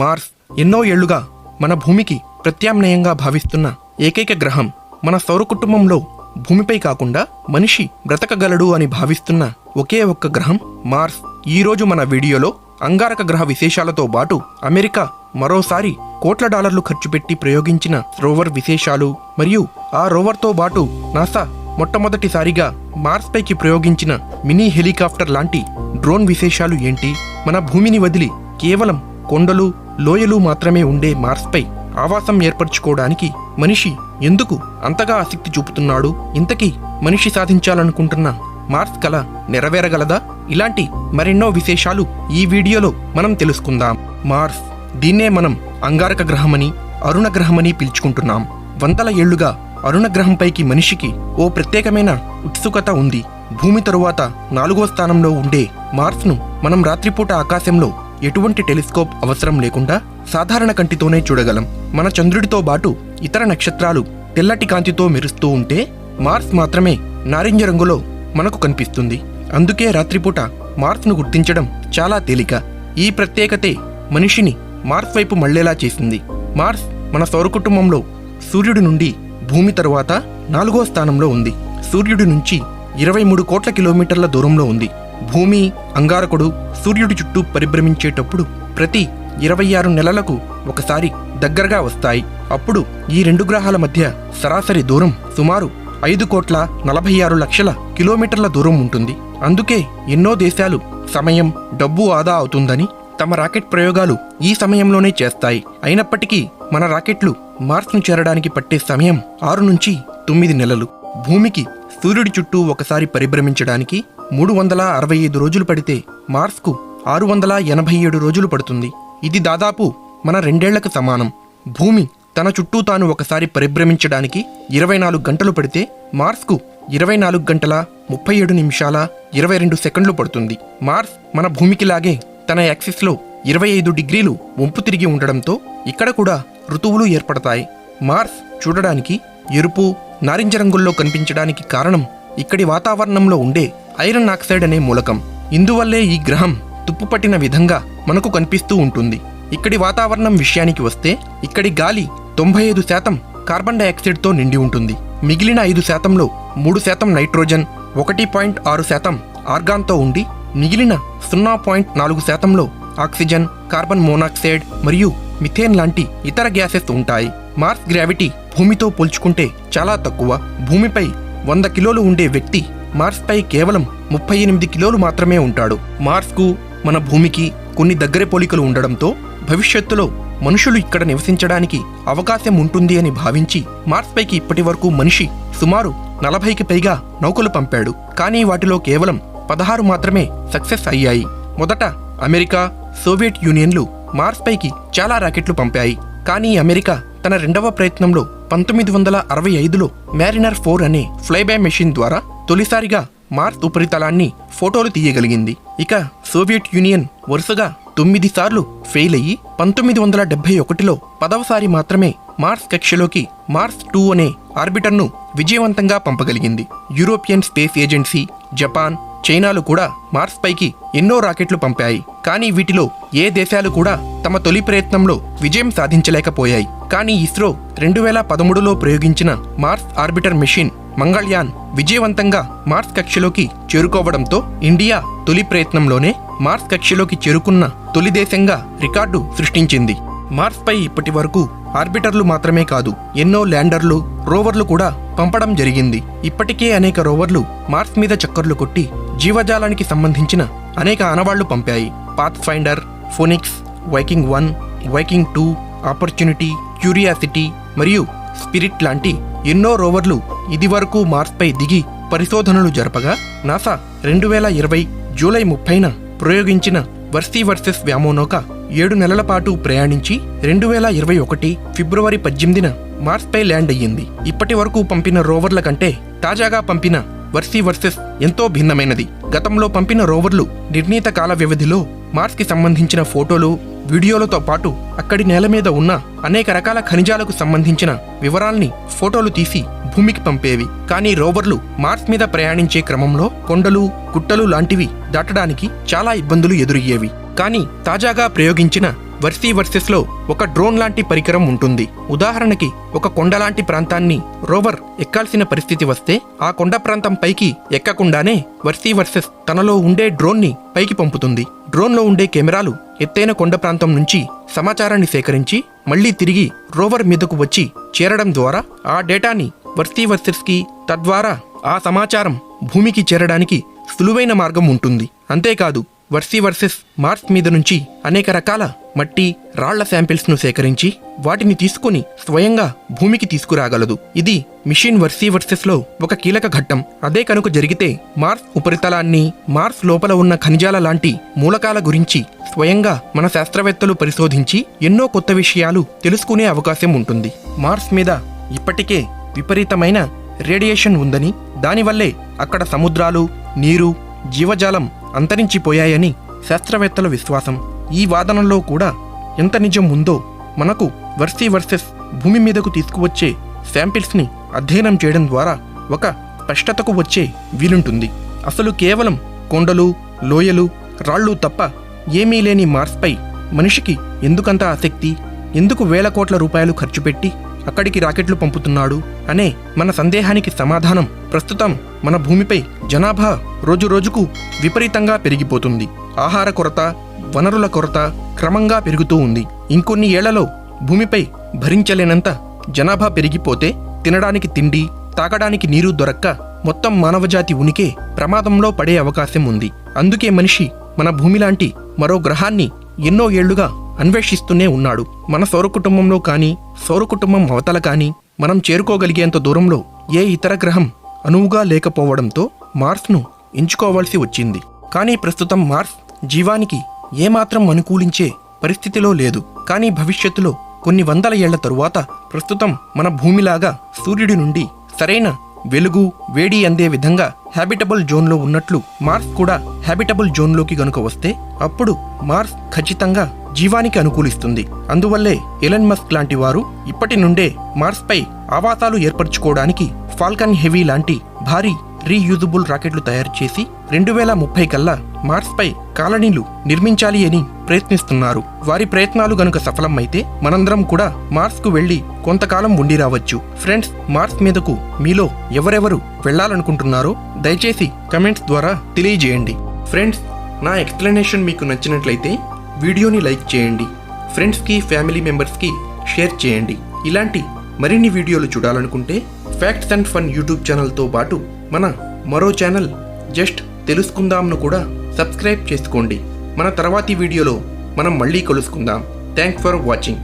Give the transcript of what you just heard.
Mars ఎన్నో ఏళ్లుగా మన భూమికి ప్రత్యామ్నాయంగా భావిస్తున్న ఏకైక గ్రహం. మన సౌర కుటుంబంలో భూమిపై కాకుండా మనిషి బ్రతకగలడు అని భావిస్తున్న ఒకే ఒక్క గ్రహం మార్స్. ఈరోజు మన వీడియోలో అంగారక గ్రహ విశేషాలతో పాటు అమెరికా మరోసారి కోట్ల డాలర్లు ఖర్చు పెట్టి ప్రయోగించిన రోవర్ విశేషాలు, మరియు ఆ రోవర్తో పాటు నాసా మొట్టమొదటిసారిగా మార్స్ పైకి ప్రయోగించిన మినీ హెలికాప్టర్ లాంటి డ్రోన్ విశేషాలు ఏంటి, మన భూమిని వదిలి కేవలం కొండలు లోయలు మాత్రమే ఉండే మార్స్ పై ఆవాసం ఏర్పరచుకోవడానికి మనిషి ఎందుకు అంతగా ఆసక్తి చూపుతున్నాడు, ఇంతకీ మనిషి సాధించాలనుకుంటున్న మార్స్ కల నెరవేరగలదా? ఇలాంటి మరెన్నో విశేషాలు ఈ వీడియోలో మనం తెలుసుకుందాం. మార్స్, దీన్నే మనం అంగారక గ్రహమని అరుణ గ్రహమని పిలుచుకుంటున్నాం. వందల ఏళ్లుగా అరుణ గ్రహంపైకి మనిషికి ఓ ప్రత్యేకమైన ఉత్సుకత ఉంది. భూమి తరువాత 4వ స్థానంలో ఉండే మార్స్ను మనం రాత్రిపూట ఆకాశంలో ఎటువంటి టెలిస్కోప్ అవసరం లేకుండా సాధారణ కంటితోనే చూడగలం. మన చంద్రుడితో పాటు ఇతర నక్షత్రాలు తెల్లటి కాంతితో మెరుస్తూ ఉంటే మార్స్ మాత్రమే నారింజ రంగులో మనకు కనిపిస్తుంది. అందుకే రాత్రిపూట మార్స్ను గుర్తించడం చాలా తేలిక. ఈ ప్రత్యేకతే మనిషిని మార్స్ వైపు మళ్లేలా చేసింది. మార్స్ మన సౌర కుటుంబంలో సూర్యుడి నుండి భూమి తరువాత 4వ స్థానంలో ఉంది. సూర్యుడి నుంచి 23 కోట్ల కిలోమీటర్ల దూరంలో ఉంది. భూమి, అంగారకుడు సూర్యుడి చుట్టూ పరిభ్రమించేటప్పుడు ప్రతి 26 నెలలకు ఒకసారి దగ్గరగా వస్తాయి. అప్పుడు ఈ రెండు గ్రహాల మధ్య సరాసరి దూరం సుమారు 5,46,00,000 కిలోమీటర్ల దూరం ఉంటుంది. అందుకే ఎన్నో దేశాలు సమయం, డబ్బు ఆదా అవుతుందని తమ రాకెట్ ప్రయోగాలు ఈ సమయంలోనే చేస్తాయి. అయినప్పటికీ మన రాకెట్లు మార్స్ను చేరడానికి పట్టే సమయం 6 నుంచి 9 నెలలు. భూమికి సూర్యుడి చుట్టూ ఒకసారి పరిభ్రమించడానికి 365 రోజులు పడితే మార్స్కు 687 రోజులు పడుతుంది. ఇది దాదాపు మన 2 ఏళ్లకు సమానం. భూమి తన చుట్టూ తాను ఒకసారి పరిభ్రమించడానికి 24 గంటలు పడితే మార్స్కు 24 గంటల 37 నిమిషాల 22 సెకండ్లు పడుతుంది. మార్స్ మన భూమికిలాగే తన యాక్సిస్లో 25 డిగ్రీలు వంపు తిరిగి ఉండడంతో ఇక్కడ కూడా ఋతువులు ఏర్పడతాయి. మార్స్ చూడడానికి ఎరుపు, నారింజ రంగుల్లో కనిపించడానికి కారణం ఇక్కడి వాతావరణంలో ఉండే ఐరన్ ఆక్సైడ్ అనే మూలకం. ఇందువల్లే ఈ గ్రహం తుప్పుపట్టిన విధంగా మనకు కనిపిస్తూ ఉంటుంది. ఇక్కడి వాతావరణం విషయానికి వస్తే ఇక్కడి గాలి 95% కార్బన్ డైఆక్సైడ్తో నిండి ఉంటుంది. మిగిలిన 5%లో 3% నైట్రోజన్, 1.6% ఆర్గాన్తో ఉండి మిగిలిన 0.4%లో ఆక్సిజన్, కార్బన్ మోనాక్సైడ్ మరియు మిథేన్ లాంటి ఇతర గ్యాసెస్ ఉంటాయి. మార్స్ గ్రావిటీ భూమితో పోల్చుకుంటే చాలా తక్కువ. భూమిపై 100 కిలోలు ఉండే వ్యక్తి మార్స్పై కేవలం 38 కిలోలు మాత్రమే ఉంటాడు. మార్స్కు మన భూమికి కొన్ని దగ్గర పోలికలు ఉండడంతో భవిష్యత్తులో మనుషులు ఇక్కడ నివసించడానికి అవకాశం ఉంటుంది అని భావించి మార్స్పైకి ఇప్పటి వరకు మనిషి సుమారు 40కి పైగా నౌకలు పంపాడు. కానీ వాటిలో కేవలం 16 మాత్రమే సక్సెస్ అయ్యాయి. మొదట అమెరికా, సోవియట్ యూనియన్లు మార్స్పైకి చాలా రాకెట్లు పంపాయి. కానీ అమెరికా తన 2వ ప్రయత్నంలో 1965లో మ్యారినర్ 4 అనే ఫ్లైబై మెషిన్ ద్వారా తొలిసారిగా మార్స్ ఉపరితలాన్ని ఫోటోలు తీయగలిగింది. ఇక సోవియట్ యూనియన్ వరుసగా 9 సార్లు ఫెయిల్ అయ్యి 1971లో 10వసారి మాత్రమే మార్స్ కక్షలోకి మార్స్ 2 అనే ఆర్బిటర్ను విజయవంతంగా పంపగలిగింది. యూరోపియన్ స్పేస్ ఏజెన్సీ, జపాన్, చైనాలు కూడా మార్స్ పైకి ఎన్నో రాకెట్లు పంపాయి. కానీ వీటిలో ఏ దేశాలు కూడా తమ తొలి ప్రయత్నంలో విజయం సాధించలేకపోయాయి. కానీ ఇస్రో 2013లో ప్రయోగించిన మార్స్ ఆర్బిటర్ మెషిన్ మంగళయాన్ విజయవంతంగా మార్స్ కక్షలోకి చేరుకోవడంతో ఇండియా తొలి ప్రయత్నంలోనే మార్స్ కక్షలోకి చేరుకున్న తొలి దేశంగా రికార్డు సృష్టించింది. మార్స్ పై ఇప్పటి వరకు ఆర్బిటర్లు మాత్రమే కాదు, ఎన్నో ల్యాండర్లు, రోవర్లు కూడా పంపడం జరిగింది. ఇప్పటికే అనేక రోవర్లు మార్స్ మీద చక్కర్లు కొట్టి జీవజాలానికి సంబంధించిన అనేక ఆనవాళ్లు పంపాయి. Pathfinder, Phoenix, Viking 1, Viking 2, Opportunity, Curiosity మరియు స్పిరిట్ లాంటి ఎన్నో రోవర్లు ఇదివరకు మార్స్పై దిగి పరిశోధనలు జరపగా నాసా 2020 జూలై 30న ప్రయోగించిన వర్సెస్ వ్యామోనౌక 7 నెలల పాటు ప్రయాణించి 2021 ఫిబ్రవరి 18న మార్స్పై ల్యాండ్ అయ్యింది. ఇప్పటి వరకు పంపిన రోవర్ల కంటే తాజాగా పంపిన వర్సెస్ ఎంతో భిన్నమైనది. గతంలో పంపిన రోవర్లు నిర్ణీత కాల వ్యవధిలో మార్స్కి సంబంధించిన ఫోటోలు, వీడియోలతో పాటు అక్కడి నేల మీద ఉన్న అనేక రకాల ఖనిజాలకు సంబంధించిన వివరాల్ని ఫోటోలు తీసి భూమికి పంపేవి. కానీ రోవర్లు మార్స్ మీద ప్రయాణించే క్రమంలో కొండలు, గుట్టలు లాంటివి దాటడానికి చాలా ఇబ్బందులు ఎదురయ్యేవి. కానీ తాజాగా ప్రయోగించిన వర్సెస్ లో ఒక డ్రోన్ లాంటి పరికరం ఉంటుంది. ఉదాహరణకి ఒక కొండ లాంటి ప్రాంతాన్ని రోవర్ ఎక్కాల్సిన పరిస్థితి వస్తే ఆ కొండ ప్రాంతం పైకి ఎక్కకుండానే వర్సెస్ తనలో ఉండే డ్రోన్ ని పైకి పంపుతుంది. డ్రోన్ లో ఉండే కెమెరాలు ఎత్తైన కొండ ప్రాంతం నుంచి సమాచారాన్ని సేకరించి మళ్లీ తిరిగి రోవర్ మీదకు వచ్చి చేరడం ద్వారా ఆ డేటాని వర్సెస్ కి, తద్వారా ఆ సమాచారం భూమికి చేరడానికి సులువైన మార్గం ఉంటుంది. అంతేకాదు వర్సెస్ మార్స్ మీద నుంచి అనేక రకాల మట్టి, రాళ్ల శాంపిల్స్ ను సేకరించి వాటిని తీసుకుని స్వయంగా భూమికి తీసుకురాగలదు. ఇది మిషన్ వర్సెస్ లో ఒక కీలక ఘట్టం. అదే కనుక జరిగితే మార్స్ ఉపరితలాన్ని, మార్స్ లోపల ఉన్న ఖనిజాల లాంటి మూలకాల గురించి స్వయంగా మన శాస్త్రవేత్తలు పరిశోధించి ఎన్నో కొత్త విషయాలు తెలుసుకునే అవకాశం ఉంటుంది. మార్స్ మీద ఇప్పటికే విపరీతమైన రేడియేషన్ ఉందని, దానివల్లే అక్కడ సముద్రాలు, నీరు, జీవజాలం అంతరించిపోయాయని శాస్త్రవేత్తల విశ్వాసం. ఈ వాదనలో కూడా ఎంత నిజం ఉందో మనకు వర్సెస్ భూమి మీదకు తీసుకువచ్చే శాంపిల్స్ ని అధ్యయనం చేయడం ద్వారా ఒక స్పష్టతకు వచ్చే వీలుంటుంది. అసలు కేవలం కొండలు, లోయలు, రాళ్ళు తప్ప ఏమీ లేని మార్స్పై మనిషికి ఎందుకంత ఆసక్తి, ఎందుకు వేల కోట్ల రూపాయలు ఖర్చు పెట్టి అక్కడికి రాకెట్లు పంపుతున్నాడు అనే మన సందేహానికి సమాధానం ప్రస్తుతం మన భూమిపై జనాభా రోజురోజుకు విపరీతంగా పెరిగిపోతుంది. ఆహార కొరత, వనరుల కొరత క్రమంగా పెరుగుతూ ఉంది. ఇంకొన్ని ఏళ్లలో భూమిపై భరించలేనంత జనాభా పెరిగిపోతే తినడానికి తిండి, తాగడానికి నీరు దొరక్క మొత్తం మానవజాతి ఉనికే ప్రమాదంలో పడే అవకాశం ఉంది. అందుకే మనిషి మన భూమి లాంటి మరో గ్రహాన్ని ఎన్నో ఏళ్లుగా అన్వేషిస్తూనే ఉన్నాడు. మన సౌరకుటుంబంలో కానీ, సౌరకుటుంబం అవతల కానీ మనం చేరుకోగలిగేంత దూరంలో ఏ ఇతర గ్రహం అనువుగా లేకపోవడంతో మార్స్ను ఎంచుకోవాల్సి వచ్చింది. కానీ ప్రస్తుతం మార్స్ జీవానికి ఏమాత్రం అనుకూలించే పరిస్థితిలో లేదు. కానీ భవిష్యత్తులో కొన్ని వందల ఏళ్ల తరువాత ప్రస్తుతం మన భూమిలాగా సూర్యుడి నుండి సరైన వెలుగు, వేడి అందే విధంగా హ్యాబిటబుల్ జోన్లో ఉన్నట్లు మార్స్ కూడా హ్యాబిటబుల్ జోన్లోకి గనుక వస్తే అప్పుడు మార్స్ ఖచ్చితంగా జీవానికి అనుకూలిస్తుంది. అందువల్లే ఎలన్ మస్క్ లాంటి వారు ఇప్పటి నుండే మార్స్పై ఆవాసాలు ఏర్పరచుకోవడానికి ఫాల్కన్ హెవీ లాంటి భారీ రీయూజబుల్ రాకెట్లు తయారు చేసి 2030 కల్లా మార్స్పై కాలనీలు నిర్మించాలి అని ప్రయత్నిస్తున్నారు. వారి ప్రయత్నాలు గనుక సఫలమైతే మనందరం కూడా మార్స్కు వెళ్లి కొంతకాలం ఉండి రావచ్చు. ఫ్రెండ్స్, మార్స్ మీదకు మీలో ఎవరెవరు వెళ్లాలనుకుంటున్నారో దయచేసి కమెంట్స్ ద్వారా తెలియజేయండి. ఫ్రెండ్స్, నా ఎక్స్ప్లెనేషన్ మీకు నచ్చినట్లయితే వీడియోని లైక్ చేయండి. ఫ్రెండ్స్కి, ఫ్యామిలీ మెంబర్స్కి షేర్ చేయండి. ఇలాంటి మరిన్ని వీడియోలు చూడాలనుకుంటే ఫ్యాక్ట్స్ అండ్ ఫన్ యూట్యూబ్ ఛానల్తో పాటు మన మరో ఛానల్ జస్ట్ తెలుసుకుందాంను కూడా సబ్స్క్రైబ్ చేసుకోండి. మన తర్వాతి వీడియోలో మనం మళ్ళీ కలుసుకుందాం. Thanks for watching.